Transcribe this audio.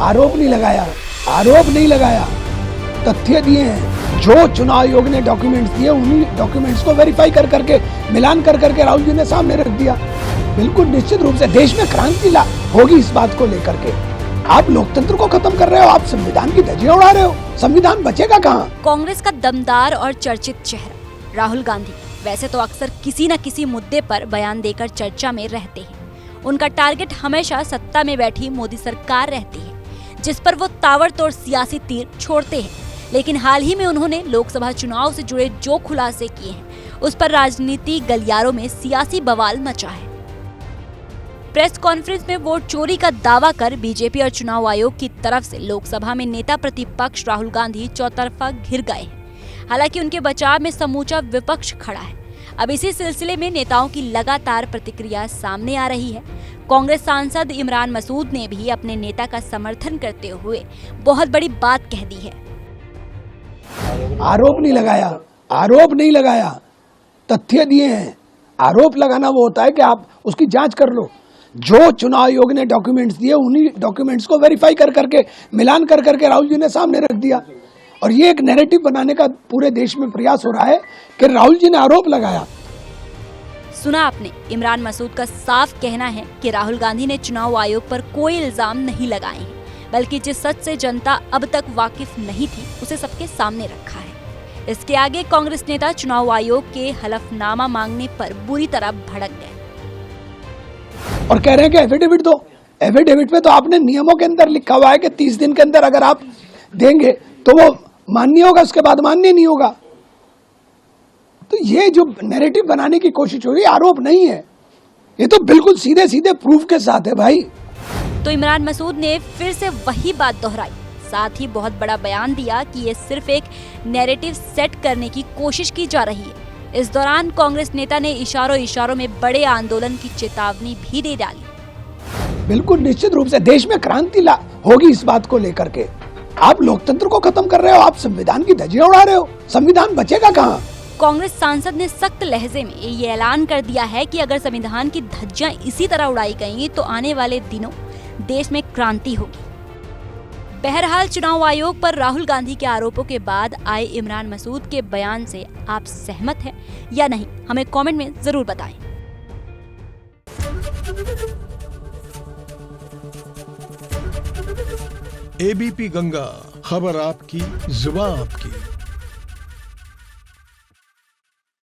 आरोप नहीं लगाया, आरोप नहीं लगाया, तथ्य दिए हैं। जो चुनाव आयोग ने डॉक्यूमेंट्स दिए उन्हीं डॉक्यूमेंट्स को वेरीफाई कर करके मिलान कर करके राहुल जी ने सामने रख दिया। बिल्कुल निश्चित रूप से देश में क्रांति होगी इस बात को लेकर के। आप लोकतंत्र को खत्म कर रहे हो, आप संविधान की धज्जियां उड़ा रहे हो, संविधान बचेगा कहाँ? कांग्रेस का दमदार और चर्चित चेहरा राहुल गांधी वैसे तो अक्सर किसी न किसी मुद्दे पर बयान देकर चर्चा में रहते हैं। उनका टारगेट हमेशा सत्ता में बैठी मोदी सरकार रहती है, जिस पर वो ताबड़तोड़ सियासी तीर छोड़ते हैं। लेकिन हाल ही में उन्होंने लोकसभा चुनाव से जुड़े जो खुलासे किए हैं, उस पर राजनीति गलियारों में सियासी बवाल मचा है। प्रेस कॉन्फ्रेंस में वोट चोरी का दावा कर बीजेपी और चुनाव आयोग की तरफ से लोकसभा में नेता प्रतिपक्ष राहुल गांधी चौतरफा घिर गए हैं। हालांकि उनके बचाव में समूचा विपक्ष खड़ा है। अब इसी सिलसिले में नेताओं की लगातार प्रतिक्रिया सामने आ रही है। कांग्रेस सांसद इमरान मसूद ने भी अपने नेता का समर्थन करते हुए बहुत बड़ी बात कह दी है। आरोप नहीं लगाया, आरोप नहीं लगाया, तथ्य दिए हैं। आरोप लगाना वो होता है कि आप उसकी जांच कर लो। जो चुनाव आयोग ने डॉक्यूमेंट्स दिए उन्हीं डॉक्यूमेंट्स को वेरीफाई कर करके मिलान कर करके राहुल जी ने सामने रख दिया। और ये एक नैरेटिव बनाने का पूरे देश में प्रयास हो रहा है कि राहुल जी ने आरोप लगाया। सुना आपने, इमरान मसूद का साफ कहना है कि राहुल गांधी ने चुनाव आयोग पर कोई इल्जाम नहीं लगाए हैं, बल्कि जिस सच से जनता अब तक वाकिफ नहीं थी उसे सबके सामने रखा है। इसके आगे कांग्रेस नेता चुनाव आयोग के हलफनामा मांगने पर बुरी तरह भड़क गए और कह रहे हैं कि एफिडेविट दो। एफिडेविट पे तो आपने नियमों के अंदर लिखा हुआ है कि 30 दिन के अंदर अगर आप देंगे तो वो मान्य होगा, उसके बाद मान्य नहीं होगा। तो ये जो नैरेटिव बनाने की कोशिश हो रही है, आरोप नहीं है, ये तो बिल्कुल सीधे सीधे प्रूफ के साथ है भाई। तो इमरान मसूद ने फिर से वही बात दोहराई, साथ ही बहुत बड़ा बयान दिया कि ये सिर्फ एक नैरेटिव सेट करने की कोशिश की जा रही है। इस दौरान कांग्रेस नेता ने इशारों में बड़े आंदोलन की चेतावनी भी दे डाली। बिल्कुल निश्चित रूप से देश में क्रांति होगी इस बात को लेकर के। आप लोकतंत्र को खत्म कर रहे हो, आप संविधान की धज्जियां उड़ा रहे हो, संविधान बचेगा कहाँ? कांग्रेस सांसद ने सख्त लहजे में ये ऐलान कर दिया है कि अगर संविधान की धज्जियां इसी तरह उड़ाई गई तो आने वाले दिनों देश में क्रांति होगी। बहरहाल चुनाव आयोग पर राहुल गांधी के आरोपों के बाद आए इमरान मसूद के बयान से आप सहमत हैं या नहीं, हमें कमेंट में जरूर बताएं। एबीपी गंगा, खबर आपकी, जुबान आपकी।